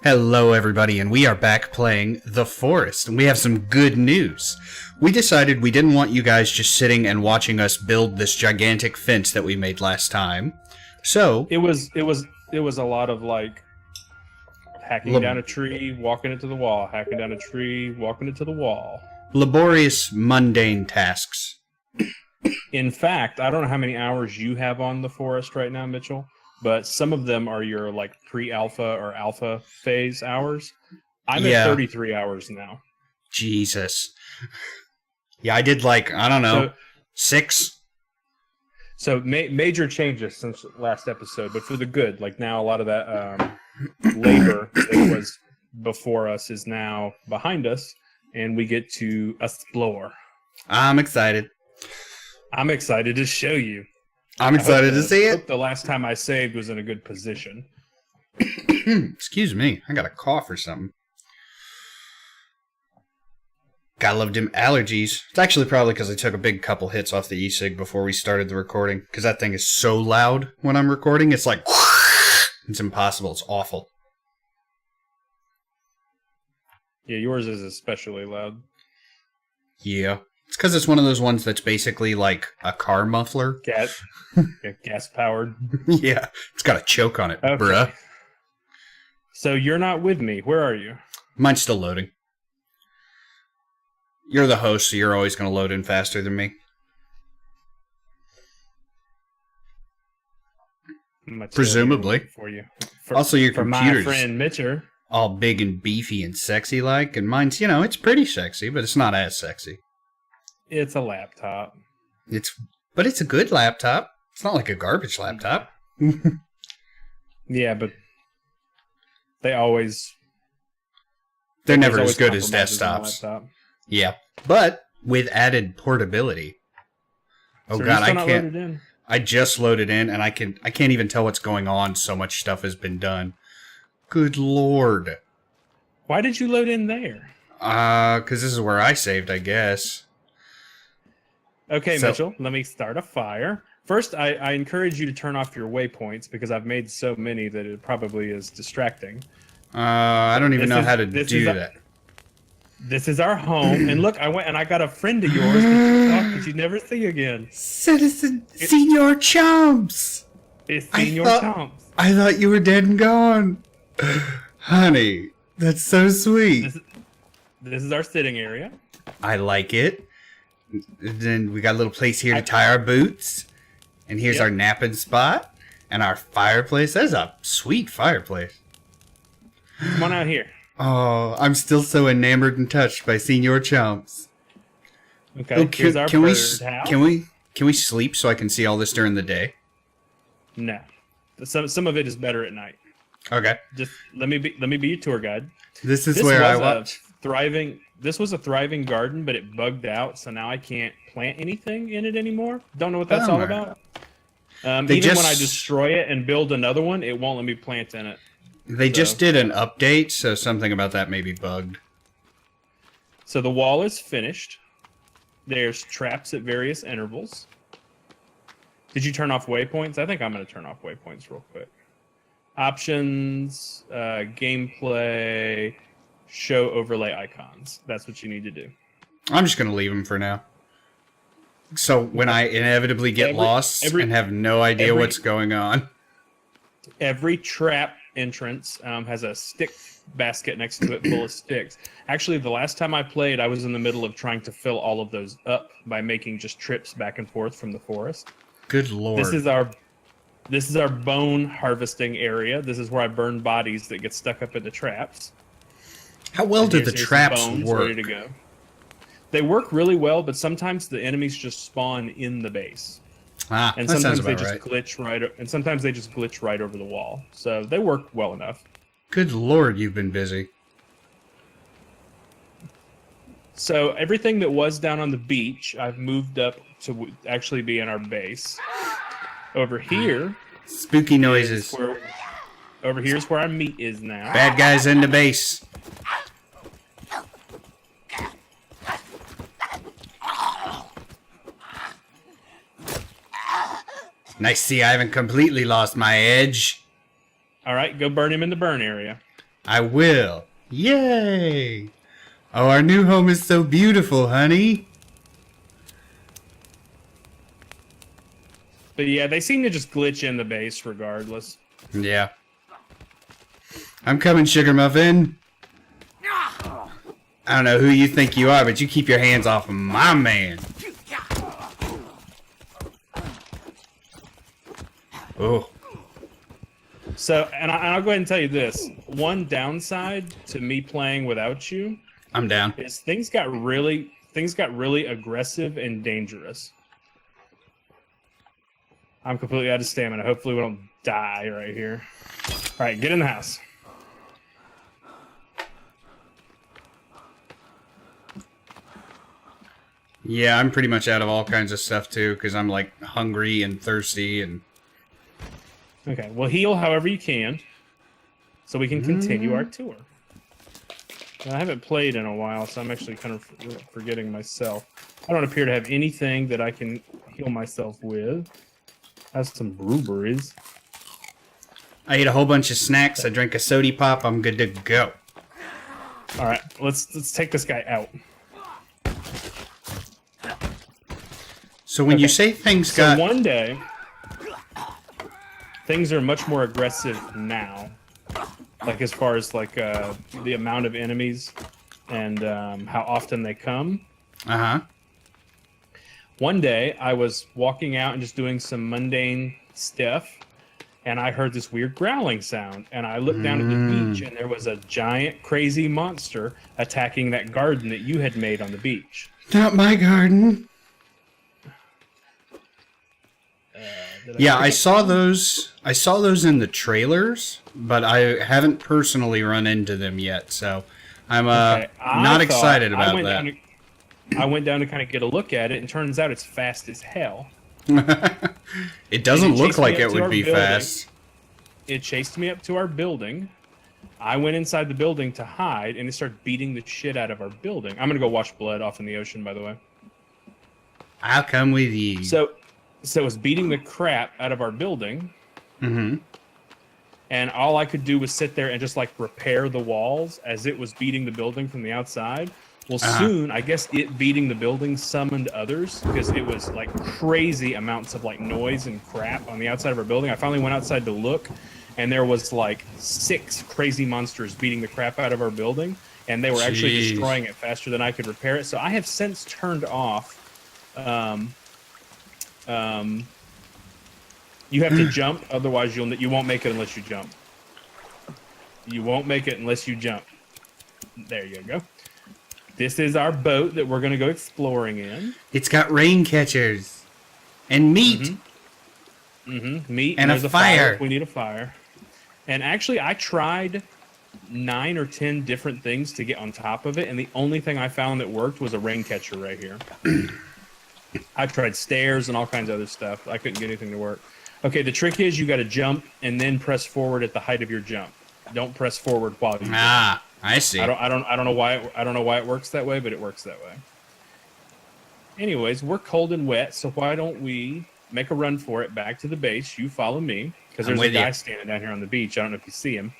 Hello, everybody, and we are back playing The Forest, and we have some good news. We decided we didn't want you guys just sitting and watching us build this gigantic fence that we made last time. So It was a lot of like hacking down a tree, walking it to the wall, hacking down a tree, walking it to the wall. laborious, mundane tasks. In fact, I don't know how many hours you have on The Forest right now, Mitchell, but some of them are your like pre-alpha or alpha phase hours. I'm at 33 hours now. Jesus. Yeah, I did like, I don't know, 6. So major changes since last episode, but for the good. Like now a lot of that labor that was before us is now behind us, and we get to explore. I'm excited. I'm excited to show you. I'm excited to see it. The last time I saved was in a good position. Excuse me, I got a cough or something. Gotta love them allergies. It's actually probably because I took a big couple hits off the e-cig before we started the recording, because that thing is so loud when I'm recording. It's like, it's impossible. It's awful. Yeah, yours is especially loud. Yeah. It's because it's one of those ones that's basically like a car muffler. Gas powered. Yeah, it's got a choke on it, okay. Bruh. So you're not with me. Where are you? Mine's still loading. You're the host, so you're always going to load in faster than me. Presumably. For you. Also, your computer's for my friend Mitcher. All big and beefy and sexy like, and mine's, you know, it's pretty sexy, but it's not as sexy. It's a laptop. But it's a good laptop. It's not like a garbage laptop. Yeah, but they're never as good as desktops. Yeah, but with added portability. Oh so god, I can't. I just loaded in, and I can't even tell what's going on. So much stuff has been done. Good lord. Why did you load in there? Because this is where I saved, I guess. Okay, so, Mitchell, let me start a fire. First, I encourage you to turn off your waypoints, because I've made so many that it probably is distracting. I don't even know how to do that. This is our home, and look, I went and I got a friend of yours that you never see again. Senor Chumps! It's Senor Chumps. I thought you were dead and gone. Honey, that's so sweet. This is our sitting area. I like it. Then we got a little place here to tie our boots. And here's our napping spot. And our fireplace. That's a sweet fireplace. Come on out here. Oh, I'm still so enamored and touched by Senor Chumps. Okay, here's our bird house. Can we sleep so I can see all this during the day? No. Some of it is better at night. Okay. Just let me be your tour guide. This where I watch. This was a thriving garden, but it bugged out, so now I can't plant anything in it anymore. Don't know what that's all about. Even when I destroy it and build another one, it won't let me plant in it. They just did an update, so something about that may be bugged. So the wall is finished. There's traps at various intervals. Did you turn off waypoints? I think I'm going to turn off waypoints real quick. Options, gameplay, show overlay icons. That's what you need to do. I'm just going to leave them for now. So when I inevitably get lost and have no idea what's going on. Every trap entrance has a stick basket next to it full of sticks. Actually, the last time I played, I was in the middle of trying to fill all of those up by making just trips back and forth from the forest. Good lord. This is our bone harvesting area. This is where I burn bodies that get stuck up in the traps. How well do the traps work? Ready to go. They work really well, but sometimes the enemies just spawn in the base. And sometimes they just glitch right over the wall. So they work well enough. Good lord, you've been busy. So everything that was down on the beach, I've moved up to actually be in our base. Over here, spooky noises. Over here is where our meat is now. Bad guys in the base. Nice. See, I haven't completely lost my edge. All right, go burn him in the burn area. I will. Yay! Oh, our new home is so beautiful, honey. But yeah, they seem to just glitch in the base regardless. Yeah. I'm coming, Sugar Muffin. I don't know who you think you are, but you keep your hands off of my man. Oh. So, and I'll go ahead and tell you this. One downside to me playing without you I'm down. is things got really aggressive and dangerous. I'm completely out of stamina. Hopefully we don't die right here. All right, get in the house. Yeah, I'm pretty much out of all kinds of stuff too, because I'm like hungry and thirsty and... Okay, well heal however you can, so we can continue our tour. I haven't played in a while, so I'm actually kind of forgetting myself. I don't appear to have anything that I can heal myself with. I have some blueberries. I ate a whole bunch of snacks. I drank a soda pop. I'm good to go. All right, let's take this guy out. So when you say things got... one day, things are much more aggressive now. Like as far as like the amount of enemies and how often they come. Uh-huh. One day, I was walking out and just doing some mundane stuff, and I heard this weird growling sound, and I looked down at the beach, and there was a giant, crazy monster attacking that garden that you had made on the beach. Not my garden. Yeah, I saw those. I saw those in the trailers, but I haven't personally run into them yet, so I'm not excited about that. I went down to kind of get a look at it, and turns out it's fast as hell. It doesn't look like it would be fast. It chased me up to our building. I went inside the building to hide, and it started beating the shit out of our building. I'm going to go wash blood off in the ocean, by the way. I'll come with you. So it was beating the crap out of our building. Mm-hmm. And all I could do was sit there and just, like, repair the walls as it was beating the building from the outside. Well, soon, I guess it beating the building summoned others because it was, like, crazy amounts of, like, noise and crap on the outside of our building. I finally went outside to look, and there was, like, 6 crazy monsters beating the crap out of our building, and they were actually destroying it faster than I could repair it. So I have since turned off... you have to jump, otherwise you won't make it unless you jump. You won't make it unless you jump. There you go. This is our boat that we're going to go exploring in. It's got rain catchers and meat. Meat and a fire. We need a fire. And actually, I tried 9 or 10 different things to get on top of it, and the only thing I found that worked was a rain catcher right here. I tried stairs and all kinds of other stuff. I couldn't get anything to work. Okay, the trick is you got to jump and then press forward at the height of your jump. Don't press forward while you jump. I see. I don't know why it works that way, but it works that way. Anyways, we're cold and wet, so why don't we make a run for it back to the base? You follow me, because there's a guy standing down here on the beach. I don't know if you see him.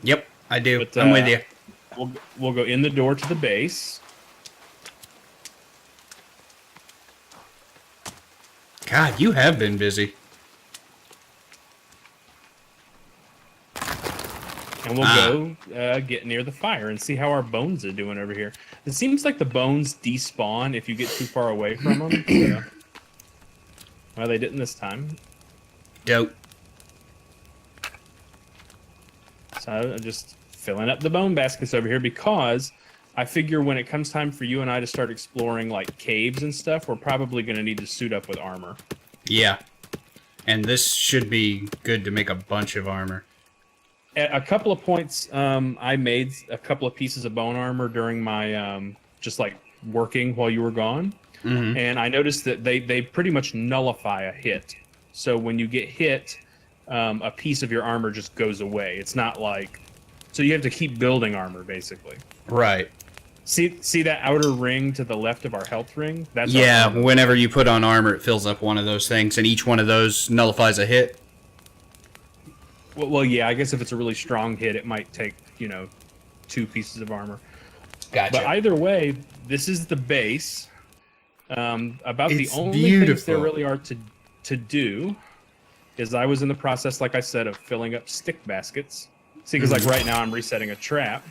Yep, I do. But, I'm with you. We'll go in the door to the base. God, you have been busy. And we'll go get near the fire and see how our bones are doing over here. It seems like the bones despawn if you get too far away from them. So. Well, they didn't this time. Dope. So I'm just filling up the bone baskets over here because I figure when it comes time for you and I to start exploring like caves and stuff, we're probably going to need to suit up with armor. Yeah. And this should be good to make a bunch of armor. At a couple of points, I made a couple of pieces of bone armor during my just like working while you were gone. Mm-hmm. And I noticed that they pretty much nullify a hit. So when you get hit, a piece of your armor just goes away. It's not like... So you have to keep building armor, basically. Right. See that outer ring to the left of our health ring? That's whenever you put on armor, it fills up one of those things, and each one of those nullifies a hit. Well, yeah. I guess if it's a really strong hit, it might take 2 pieces of armor. Gotcha. But either way, this is the base. About It's the only beautiful. things there really are to do is I was in the process, like I said, of filling up stick baskets. See, because like right now I'm resetting a trap.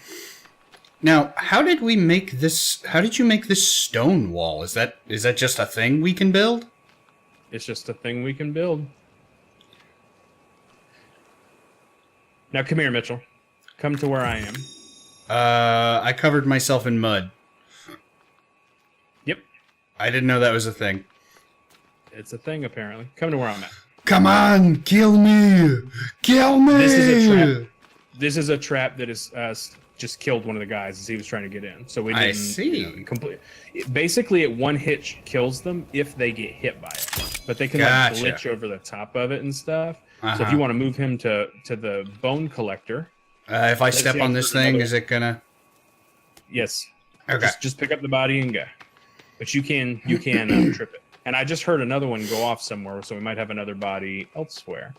Now, how did we make this? How did you make this stone wall? Is that just a thing we can build? It's just a thing we can build. Now come here, Mitchell. Come to where I am. I covered myself in mud. Yep. I didn't know that was a thing. It's a thing, apparently. Come to where I'm at. Come on, kill me! Kill me! This is a trap. This is a trap that is just killed one of the guys as he was trying to get in. So we didn't. I see. Basically, it one hit kills them if they get hit by it, but they can like glitch over the top of it and stuff. So if you want to move him to the bone collector, if I step on this thing, is it gonna? Yes. Okay. Just pick up the body and go. But you can trip it. And I just heard another one go off somewhere, so we might have another body elsewhere.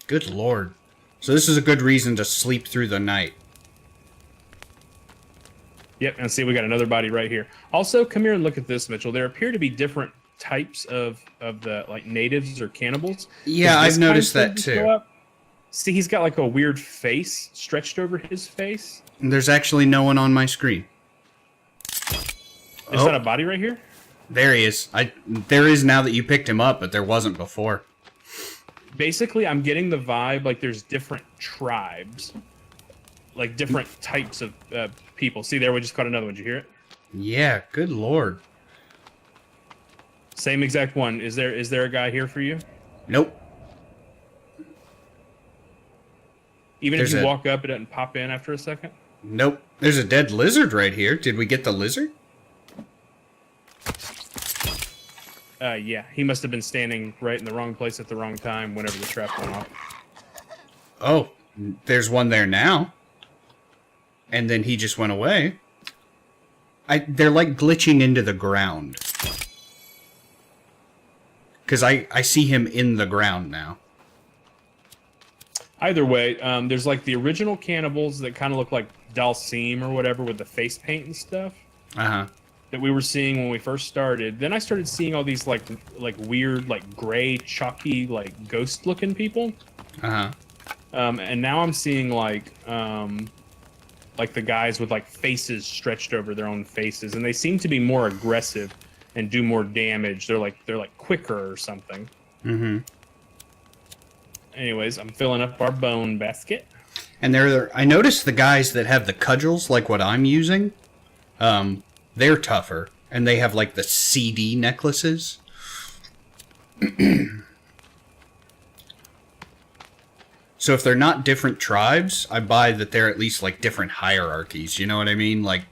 Good lord. So this is a good reason to sleep through the night. Yep, and see, we got another body right here. Also, come here and look at this, Mitchell. There appear to be different types of the like natives or cannibals. Yeah, I've noticed that too. See, he's got like a weird face stretched over his face. And there's actually no one on my screen. Is that a body right here? There he is. There is now that you picked him up, but there wasn't before. Basically, I'm getting the vibe like there's different tribes, like different types of people. See, there we just caught another one. Did you hear it? Yeah, good lord. Same exact one. Is there a guy here for you? Nope. Even if you walk up, it doesn't pop in after a second? Nope. There's a dead lizard right here. Did we get the lizard? Yeah. He must have been standing right in the wrong place at the wrong time whenever the trap went off. Oh, there's one there now. And then he just went away. They're like glitching into the ground. Because I see him in the ground now. Either way, there's like the original cannibals that kind of look like Dalsim or whatever with the face paint and stuff. Uh-huh. That we were seeing when we first started. Then I started seeing all these like weird, like gray, chalky, like ghost-looking people. Uh-huh. And now I'm seeing like the guys with like faces stretched over their own faces, and they seem to be more aggressive and do more damage. They're like quicker or something. Mm-hmm. Anyways, I'm filling up our bone basket. And I noticed the guys that have the cudgels, like what I'm using, they're tougher. And they have like the CD necklaces. So if they're not different tribes, I buy that they're at least like different hierarchies. You know what I mean? Like,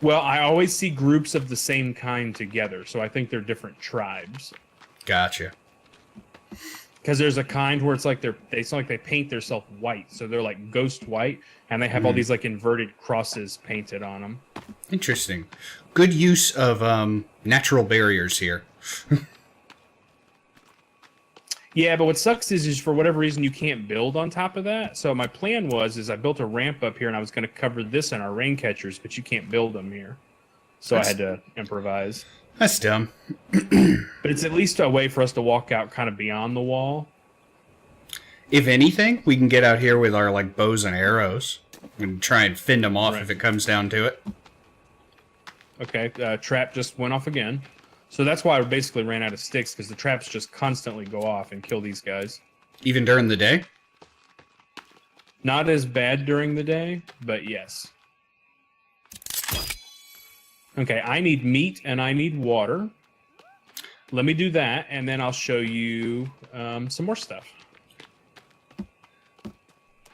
well, I always see groups of the same kind together, so I think they're different tribes. Gotcha. Because there's a kind where it's like they sound like they paint themselves white, so they're like ghost white, and they have all these like inverted crosses painted on them. Interesting. Good use of natural barriers here. Yeah, but what sucks is for whatever reason you can't build on top of that. So my plan is I built a ramp up here, and I was going to cover this in our rain catchers, but you can't build them here. So I had to improvise. That's dumb. But it's at least a way for us to walk out kind of beyond the wall. If anything, we can get out here with our like bows and arrows and try and fend them off if it comes down to it. Okay, trap just went off again. So that's why I basically ran out of sticks, because the traps just constantly go off and kill these guys. Even during the day? Not as bad during the day, but yes. Okay, I need meat and I need water. Let me do that, and then I'll show you some more stuff.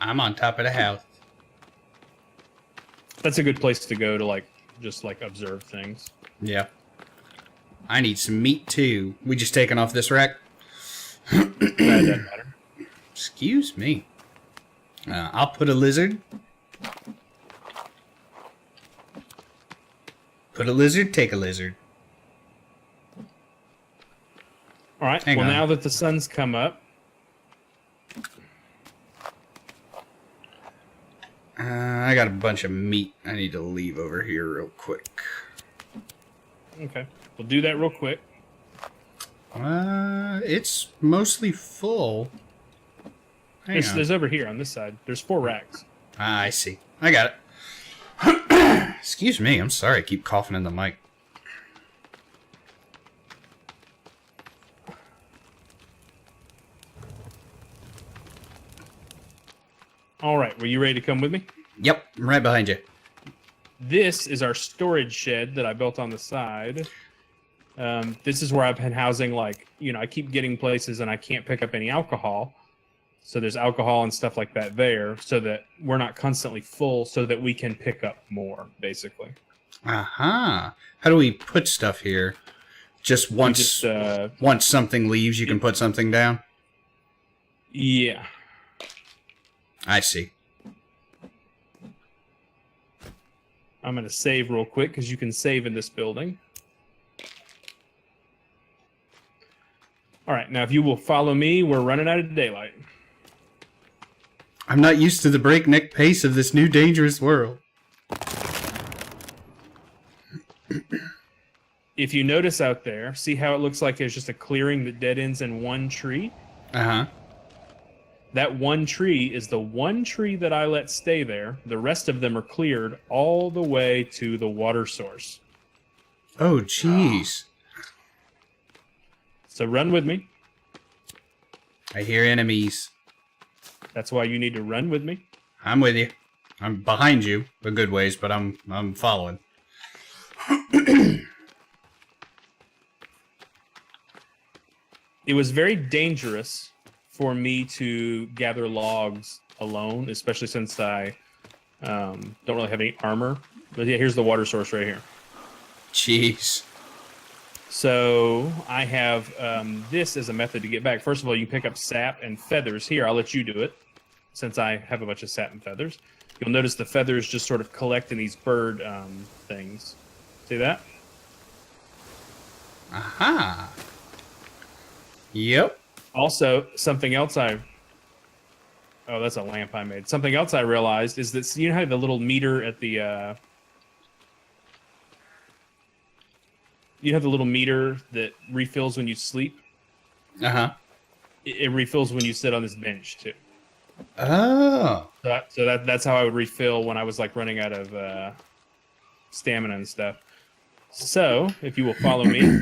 I'm on top of the house. That's a good place to go to just observe things. Yeah. I need some meat too. We just taking off this rack? That doesn't matter. Excuse me. I'll put a lizard. Put a lizard, take a lizard. All right. Now that the sun's come up, I got a bunch of meat I need to leave over here real quick. Okay. We'll do that real quick. It's mostly full. Hang on. There's over here on this side. There's 4 racks. Ah, I see. I got it. Excuse me. I'm sorry. I keep coughing in the mic. All right. Were you ready to come with me? Yep. I'm right behind you. This is our storage shed that I built on the side. This is where I've been housing, like, I keep getting places and I can't pick up any alcohol. So there's alcohol and stuff like that there so that we're not constantly full so that we can pick up more, basically. Aha. How do we put stuff here? Just once something leaves, you can put something down? Yeah. I see. I'm going to save real quick because you can save in this building. All right. Now, if you will follow me, we're running out of daylight. I'm not used to the breakneck pace of this new dangerous world. If you notice out there, see how it looks like there's just a clearing that dead ends in one tree? Uh-huh. That one tree is the one tree that I let stay there. The rest of them are cleared all the way to the water source. Oh, jeez. So run with me. I hear enemies. That's why you need to run with me. I'm with you. I'm behind you a good ways, but I'm following. It was very dangerous for me to gather logs alone, especially since I don't really have any armor. But yeah, here's the water source right here. Jeez. So I have this as a method to get back. First of all, you pick up sap and feathers. Here, I'll let you do it, since I have a bunch of sap and feathers. You'll notice the feathers just sort of collect in these bird things. See that? Aha. Yep. Also, something else oh, that's a lamp I made. Something else I realized is that, you know how the little meter at the, you have the little meter that refills when you sleep? Uh-huh. It refills when you sit on this bench, too. Oh. So that's how I would refill when I was, like, running out of stamina and stuff. So, if you will follow me...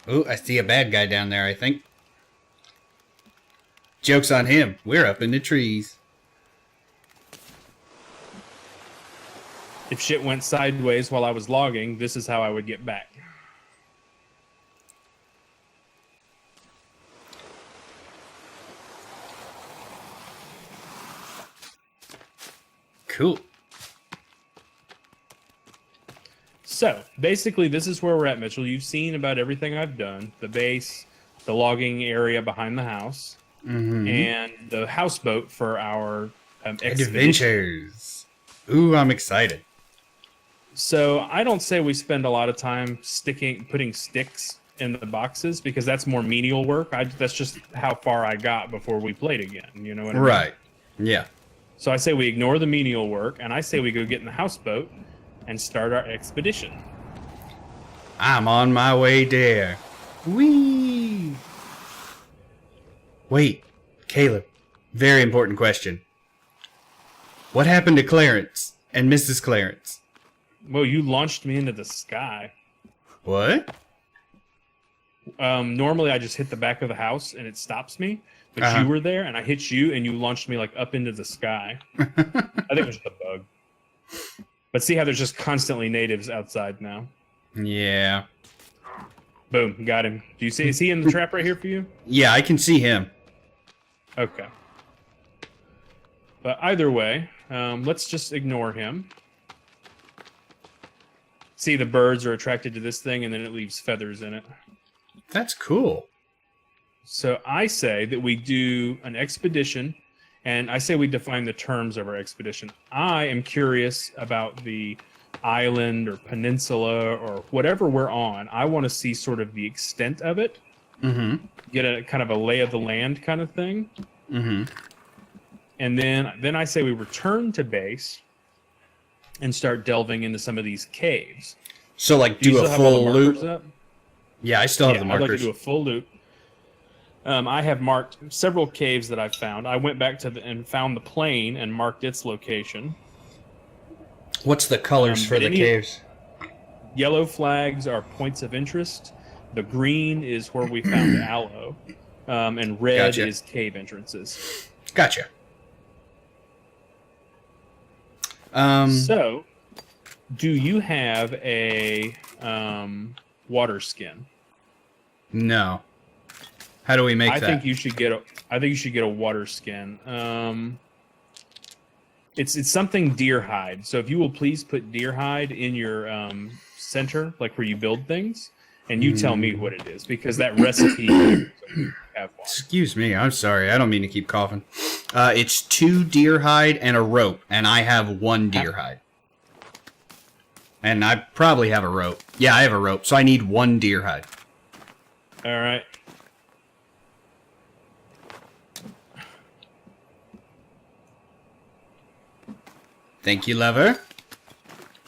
Oh, I see a bad guy down there, I think. Joke's on him. We're up in the trees. If shit went sideways while I was logging, this is how I would get back. Cool. So, basically, this is where we're at, Mitchell. You've seen about everything I've done. The base, the logging area behind the house, and the houseboat for our expedition. Adventures. Ooh, I'm excited. So, I don't say we spend a lot of time putting sticks in the boxes, because that's more menial work. That's just how far I got before we played again. You know what I mean? Right. Yeah. So, I say we ignore the menial work, and I say we go get in the houseboat and start our expedition. I'm on my way there. Whee! Wait, Caleb. Very important question. What happened to Clarence and Mrs. Clarence? Well, you launched me into the sky. What? Normally, I just hit the back of the house and it stops me. But you were there, and I hit you, and you launched me like up into the sky. I think it was just a bug. But see how there's just constantly natives outside now? Yeah. Boom, got him. Do you see? Is he in the trap right here for you? Yeah, I can see him. Okay. But either way, let's just ignore him. See, the birds are attracted to this thing, and then it leaves feathers in it. That's cool. So I say that we do an expedition, and I say we define the terms of our expedition. I am curious about the island or peninsula or whatever we're on. I want to see sort of the extent of it Mm-hmm. get a kind of a lay of the land kind of thing. Mm-hmm. And then I say we return to base and start delving into some of these caves. So, like, Do you do a still have all the full markers loop? up? Yeah, I still have the I'd like markers. to do a full loop. I have marked several caves that I've found. I went back and found the plane and marked its location. What's the colors for the caves? Yellow flags are points of interest. The green is where we found aloe. And red Gotcha. is cave entrances. Gotcha. So, do you have a water skin? No. How do we make that? I think you should get a water skin. It's something deer hide. So if you will please put deer hide in your center, like where you build things, and you tell me what it is, because that recipe have one. Excuse me, I'm sorry. I don't mean to keep coughing. It's 2 deer hide and a rope, and I have 1 deer hide. And I probably have a rope. Yeah, I have a rope, so I need 1 deer hide. All right. Thank you, Lever.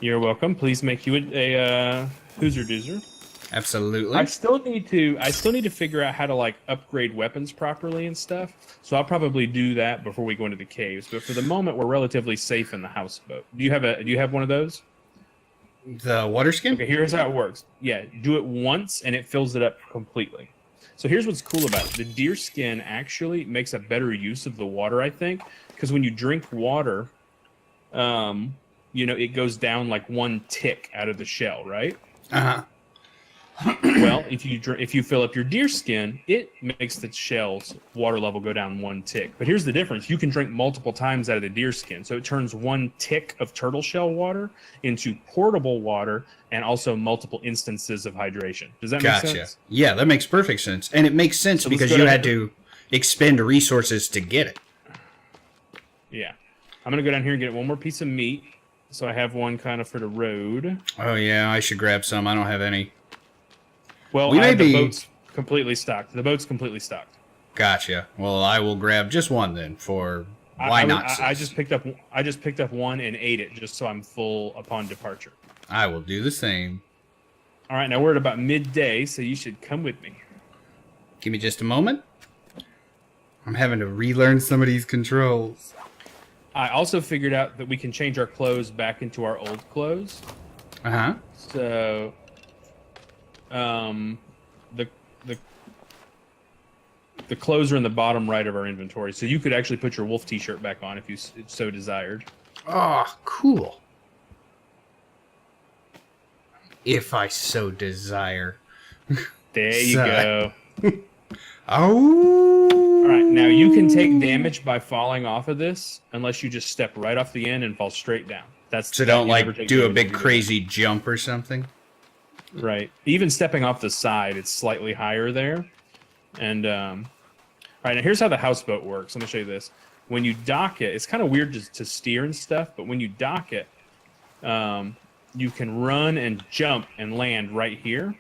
You're welcome. Please make you a Hooser Doozer. Absolutely. I still need to figure out how to like upgrade weapons properly and stuff. So I'll probably do that before we go into the caves. But for the moment, we're relatively safe in the houseboat. Do you have one of those? The water skin? Okay, here's how it works. Yeah, do it once and it fills it up completely. So here's what's cool about it. The deer skin actually makes a better use of the water, I think, because when you drink water, it goes down like 1 tick out of the shell, right? Uh-huh. Well, if you fill up your deer skin, it makes the shell's water level go down 1 tick. But here's the difference. You can drink multiple times out of the deer skin. So it turns 1 tick of turtle shell water into portable water and also multiple instances of hydration. Does that make sense? Yeah, that makes perfect sense. And it makes sense because you had to expend resources to get it. Yeah. I'm going to go down here and get 1 more piece of meat. So I have 1 kind of for the road. Oh, yeah, I should grab some. I don't have any. Well, the boat's completely stocked. The boat's completely stocked. Gotcha. Well, I will grab just 1 then for why not? I just picked up 1 and ate it just so I'm full upon departure. I will do the same. All right, now we're at about midday, so you should come with me. Give me just a moment. I'm having to relearn some of these controls. I also figured out that we can change our clothes back into our old clothes. Uh-huh. So, the clothes are in the bottom right of our inventory, so you could actually put your wolf t-shirt back on if you so desired. Oh, cool. If I so desire. There you go. Oh. All right, now you can take damage by falling off of this unless you just step right off the end and fall straight down. So don't like do a big crazy jump or something. Right. Even stepping off the side, it's slightly higher there. And all right, now here's how the houseboat works. Let me show you this. When you dock it, it's kind of weird to steer and stuff, but when you dock it, you can run and jump and land right here.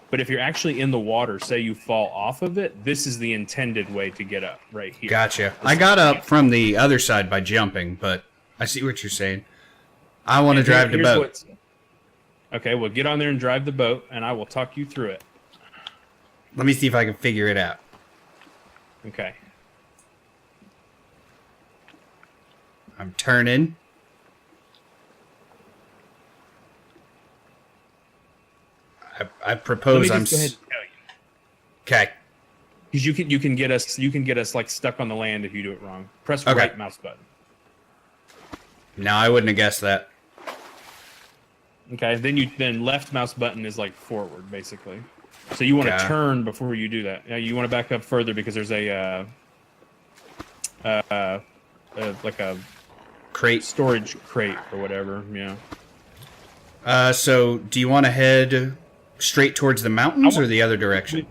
But if you're actually in the water, say you fall off of it, this is the intended way to get up right here. Gotcha. I got up from the other side by jumping, but I see what you're saying. I want to drive the boat. Okay, well, get on there and drive the boat, and I will talk you through it. Let me see if I can figure it out. Okay. I'm turning. I propose Let me just go ahead and tell you. Okay. Because you can get us like stuck on the land if you do it wrong. Press Okay. right mouse button. No, I wouldn't have guessed that. Okay, then left mouse button is like forward basically. So you want to turn before you do that. Yeah, you want to back up further because there's a like a crate, storage crate or whatever. Yeah. So do you want to head straight towards the mountains or the other direction?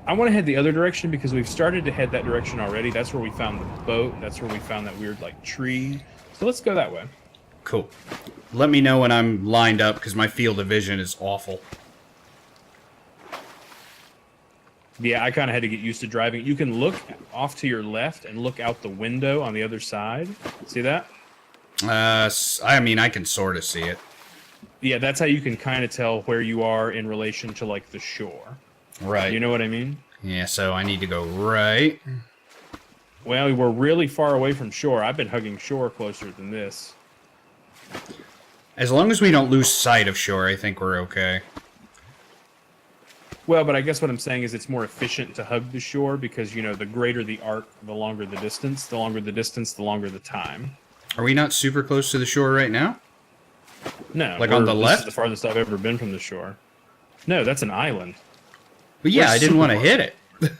I want to head the other direction because we've started to head that direction already. That's where we found the boat. That's where we found that weird like tree. So let's go that way. Cool. Let me know when I'm lined up because my field of vision is awful. Yeah, I kind of had to get used to driving. You can look off to your left and look out the window on the other side. See that? I mean, I can sort of see it. Yeah, that's how you can kind of tell where you are in relation to like the shore. Right. You know what I mean? Yeah, so I need to go right. Well, we're really far away from shore. I've been hugging shore closer than this. As long as we don't lose sight of shore, I think we're okay. Well, but I guess what I'm saying is it's more efficient to hug the shore because, you know, the greater the arc, the longer the distance. The longer the distance, the longer the time. Are we not super close to the shore right now? No. Like on the this left? is the farthest I've ever been from the shore. No, that's an island. But yeah, We're I didn't super want to close. hit it.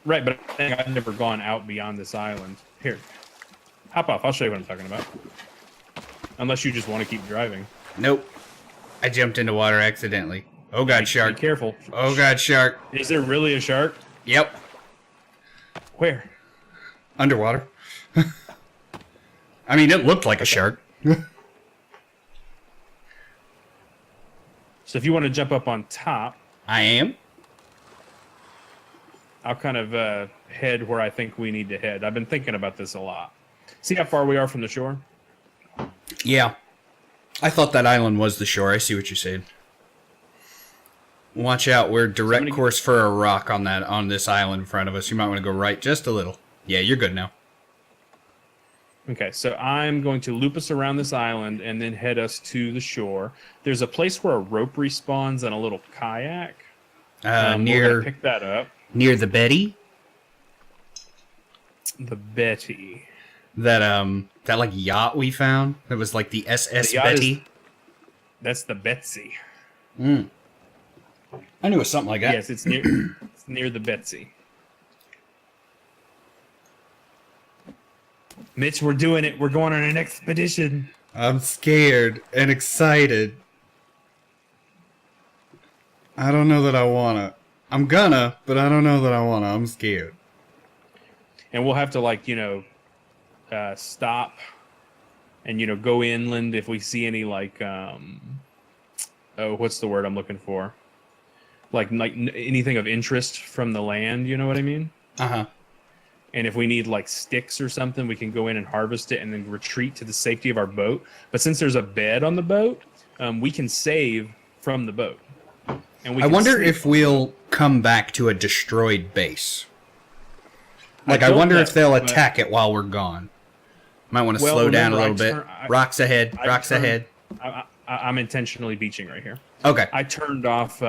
Right, but I think I've never gone out beyond this island. Here, hop off. I'll show you what I'm talking about. Unless you just want to keep driving. Nope. I jumped into water accidentally. Oh god, shark. Be careful. Oh god, shark. Is there really a shark? Yep. Where? Underwater. I mean, it looked like a shark. So if you want to jump up on top, I am. I'll kind of head where I think we need to head. I've been thinking about this a lot. See how far we are from the shore? Yeah. I thought that island was the shore. I see what you're saying. Watch out, we're direct course for a rock on this island in front of us. You might want to go right just a little. Yeah, you're good now. Okay, so I'm going to loop us around this island and then head us to the shore. There's a place where a rope respawns and a little kayak. We're gonna Near pick that up. the Betty. The Betty. That like yacht we found. That was like the SS The yacht Betty. That's the Betsy. I knew it was something like that. Yes, it's near the Betsy. Mitch, we're doing it. We're going on an expedition. I'm scared and excited. I don't know that I wanna. I'm gonna, but I don't know that I wanna. I'm scared. And we'll have to, like, you know, stop and, you know, go inland if we see any, like, what's the word I'm looking for? Like anything of interest from the land, you know what I mean? Uh-huh. And if we need, like, sticks or something, we can go in and harvest it and then retreat to the safety of our boat. But since there's a bed on the boat, we can save from the boat. And we I can wonder sleep. if we'll come back to a destroyed base. Like, I don't wonder know, if they'll but- attack it while we're gone. Might want to Well, slow down a remember, little bit. I Rocks ahead. I Rocks turned- ahead. I'm intentionally beaching right here. Okay. I turned off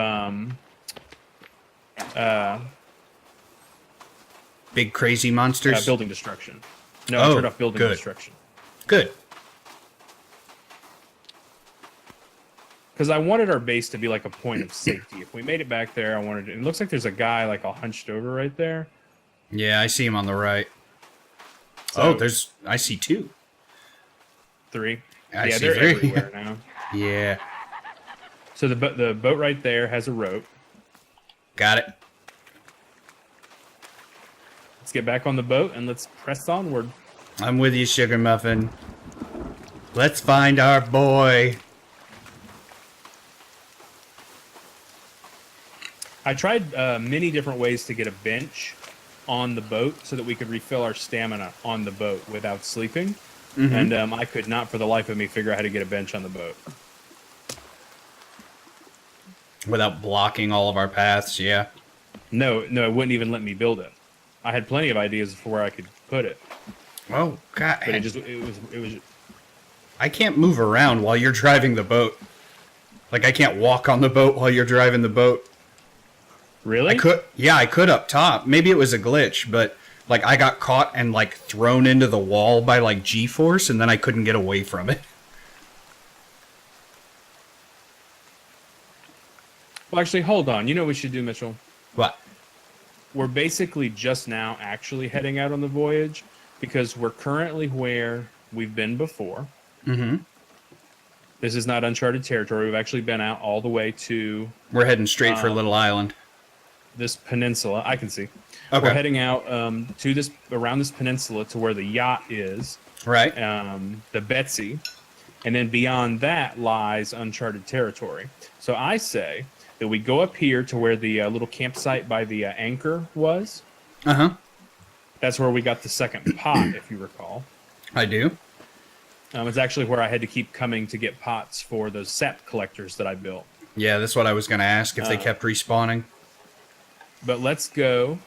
Big crazy monsters. building destruction. No, I Oh, turned off building good. destruction. Good. Because I wanted our base to be like a point of safety. If we made it back there, I wanted it looks like there's a guy like all hunched over right there. Yeah, I see him on the right. So- I see two. 3. I Yeah, see they're 3. everywhere now. Yeah. So the boat right there has a rope. Got it. Let's get back on the boat and let's press onward. I'm with you, Sugar Muffin. Let's find our boy. I tried many different ways to get a bench on the boat so that we could refill our stamina on the boat without sleeping. And I could not for the life of me figure out how to get a bench on the boat. Without blocking all of our paths, yeah. No, it wouldn't even let me build it. I had plenty of ideas for where I could put it, Oh, God. but it was. I can't move around while you're driving the boat. Like, I can't walk on the boat while you're driving the boat. Really? I could up top. Maybe it was a glitch, but, like, I got caught and, like, thrown into the wall by, like, G-force, and then I couldn't get away from it. Well, actually, hold on. You know what we should do, Mitchell? What? We're basically just now actually heading out on the voyage because we're currently where we've been before. Mm-hmm. This is not uncharted territory. We've actually been out all the way to We're heading straight for Little Island. this peninsula. I can see. Okay. We're heading out to this around this peninsula to where the yacht is, Right? the Betsy, and then beyond that lies uncharted territory. So I say that we go up here to where the little campsite by the anchor was. Uh-huh. That's where we got the second pot, if you recall. I do. It's actually where I had to keep coming to get pots for those sap collectors that I built. Yeah, that's what I was going to ask, if they kept respawning. But let's go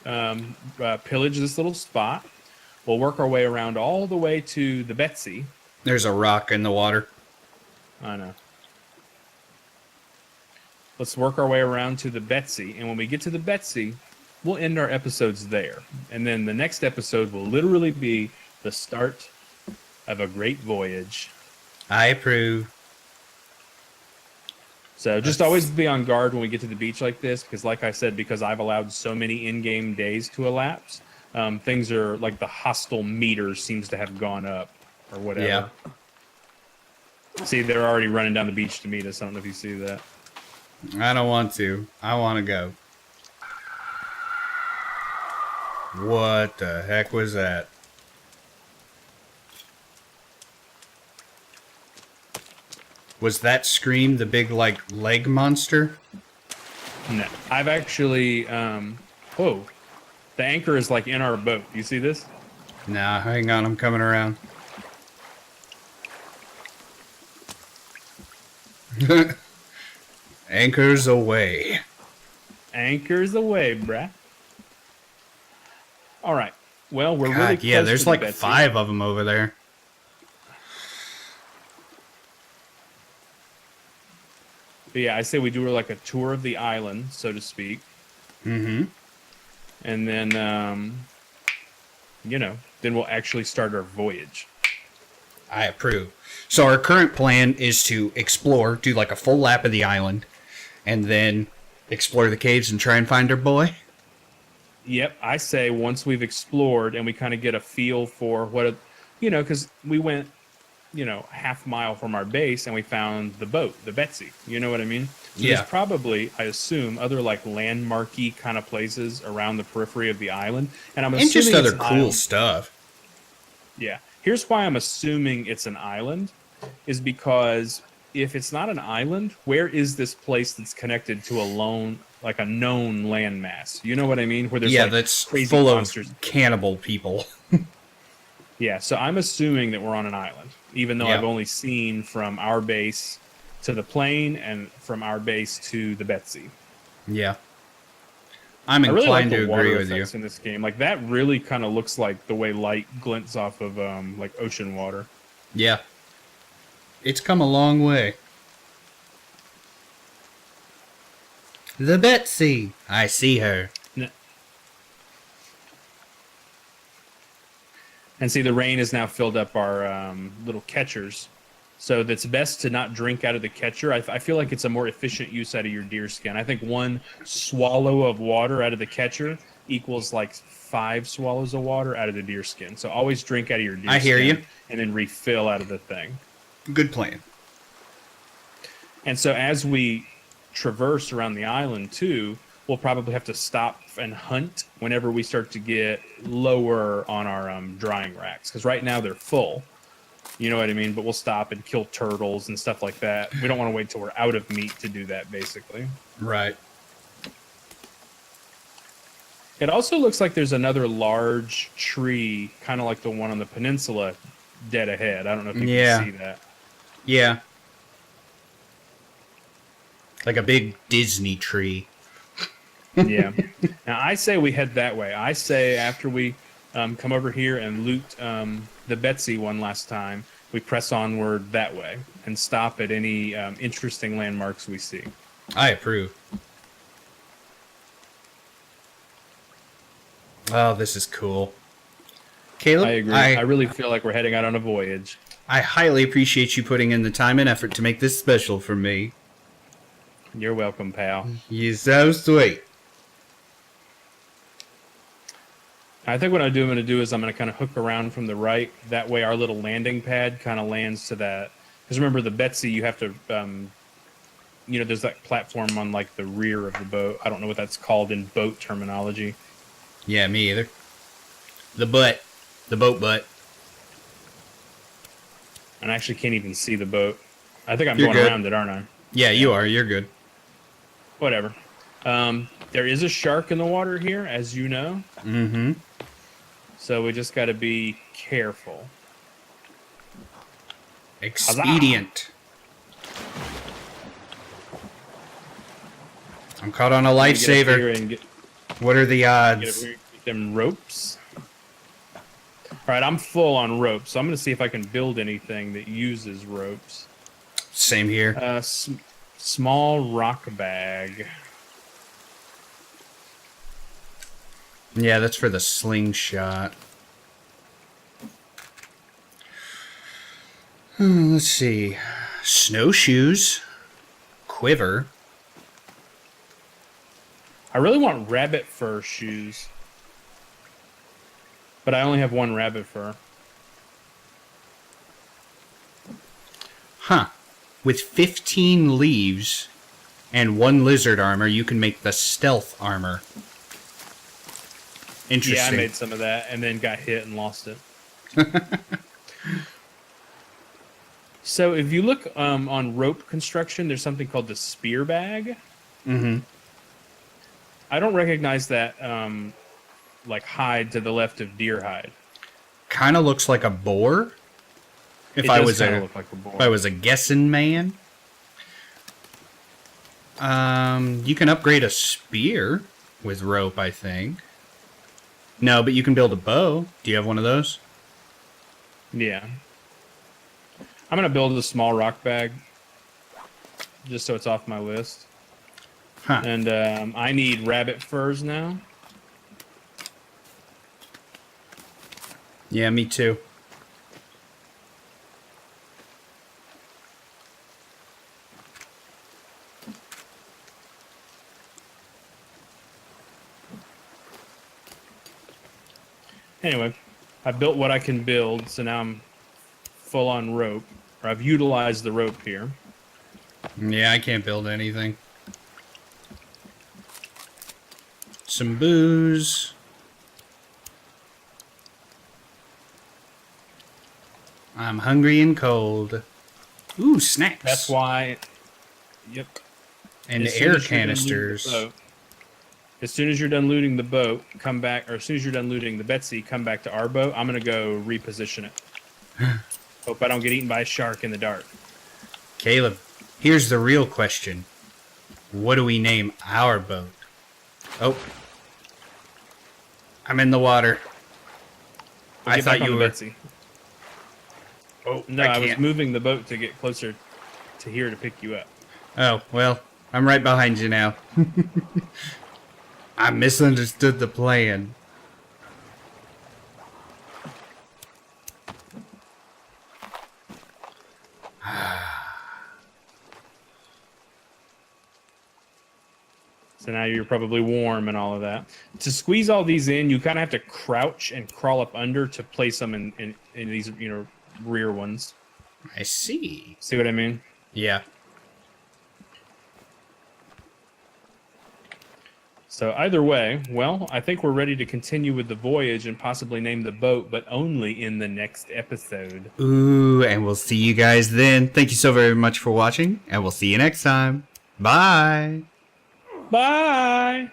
pillage this little spot. We'll work our way around all the way to the Betsy. There's a rock in the water. I know. Let's work our way around to the Betsy, and when we get to the Betsy, we'll end our episodes there. And then the next episode will literally be the start of a great voyage. I approve. So just always be on guard when we get to the beach like this, because like I said, because I've allowed so many in-game days to elapse, things are like the hostile meter seems to have gone up or whatever. Yeah. See, they're already running down the beach to meet us. I don't know if you see that. I don't want to. I want to go. What the heck was that? Was that Scream the big, like, leg monster? No, I've actually. Whoa, the anchor is like in our boat. You see this? Nah, hang on, I'm coming around. Anchors away. Anchors away, bruh. All right. Well, we're really close yeah, there's to the like Betsy. 5 of them over there. But yeah, I say we do like a tour of the island, so to speak. Mm-hmm. And then, then we'll actually start our voyage. I approve. So our current plan is to explore, do like a full lap of the island, and then explore the caves and try and find our boy. Yep, I say once we've explored and we kind of get a feel for what, because we went, half mile from our base and we found the boat, the Betsy. You know what I mean? So Yeah. There's probably, I assume, other like landmarky kind of places around the periphery of the island, and I'm And assuming just other it's an cool island. stuff. Yeah. Here's why I'm assuming it's an island, is because if it's not an island, where is this place that's connected to a known landmass? You know what I mean? Where there's That's crazy full monsters. of cannibal people. Yeah, so I'm assuming that we're on an island, even though Yeah. I've only seen from our base to the plane and from our base to the Betsy. Yeah. I'm I really like inclined the to water agree with you. effects in this game. Like that really kind of looks like the way light glints off of like ocean water. Yeah. It's come a long way. The Betsy. I see her. And see, the rain has now filled up our little catchers. So that's best to not drink out of the catcher. I feel like it's a more efficient use out of your deer skin. I think one swallow of water out of the catcher equals like 5 swallows of water out of the deer skin. So always drink out of your deer skin. I hear you. And then refill out of the thing. Good plan. And so as we traverse around the island too, we'll probably have to stop and hunt whenever we start to get lower on our drying racks. Because right now they're full. You know what I mean? But we'll stop and kill turtles and stuff like that. We don't want to wait till we're out of meat to do that, basically. Right. It also looks like there's another large tree, kind of like the one on the peninsula, dead ahead. I don't know if you can see that. Yeah. Like a big Disney tree. Yeah. Now, I say we head that way. I say after we come over here and loot the Betsy one last time, we press onward that way and stop at any interesting landmarks we see. I approve. Oh, this is cool. Caleb, I agree. I really feel like we're heading out on a voyage. I highly appreciate you putting in the time and effort to make this special for me. You're welcome, pal. You're so sweet. I think what I'm going to do is I'm going to kind of hook around from the right. That way our little landing pad kind of lands to that. Because remember, the Betsy, you have to, there's that platform on like the rear of the boat. I don't know what that's called in boat terminology. Yeah, me either. The butt. The boat butt. And I actually can't even see the boat. I think I'm You're going good. around it, aren't I? Yeah, you are. You're good. Whatever. There is a shark in the water here, as you know. Mm-hmm. So we just got to be careful. Expedient. I'm caught on a lifesaver. What are the odds? Get them ropes. All right, I'm full on ropes, so I'm going to see if I can build anything that uses ropes. Same here. Small rock bag. Yeah, that's for the slingshot. Let's see. Snowshoes. Quiver. I really want rabbit fur shoes. But I only have one rabbit fur. Huh. With 15 leaves and 1 lizard armor, you can make the stealth armor. Interesting. Yeah, I made some of that and then got hit and lost it. So if you look on rope construction, there's something called the spear bag. Mm-hmm. I don't recognize that like hide to the left of deer hide. Kind of looks like a boar. If I was a guessing man. You can upgrade a spear with rope, I think. No, but you can build a bow. Do you have one of those? Yeah. I'm going to build a small rock bag. Just so it's off my list. Huh. And I need rabbit furs now. Yeah, me too. Anyway, I built what I can build, so now I'm full on rope. Or I've utilized the rope here. Yeah, I can't build anything. Some booze. I'm hungry and cold. Ooh, snacks. That's why. Yep. And air canisters. As soon as you're done looting the boat, come back, or as soon as you're done looting the Betsy, come back to our boat. I'm going to go reposition it. Hope I don't get eaten by a shark in the dark. Caleb, here's the real question. What do we name our boat? Oh. I'm in the water. I thought you were... Betsy. Oh, no, I was moving the boat to get closer to here to pick you up. Oh, well, I'm right behind you now. I misunderstood the plan. So now you're probably warm and all of that. To squeeze all these in, you kind of have to crouch and crawl up under to place them in these, rear ones. I see. See what I mean? Yeah. So either way, well, I think we're ready to continue with the voyage and possibly name the boat, but only in the next episode. Ooh, and we'll see you guys then. Thank you so very much for watching, and we'll see you next time. Bye. Bye.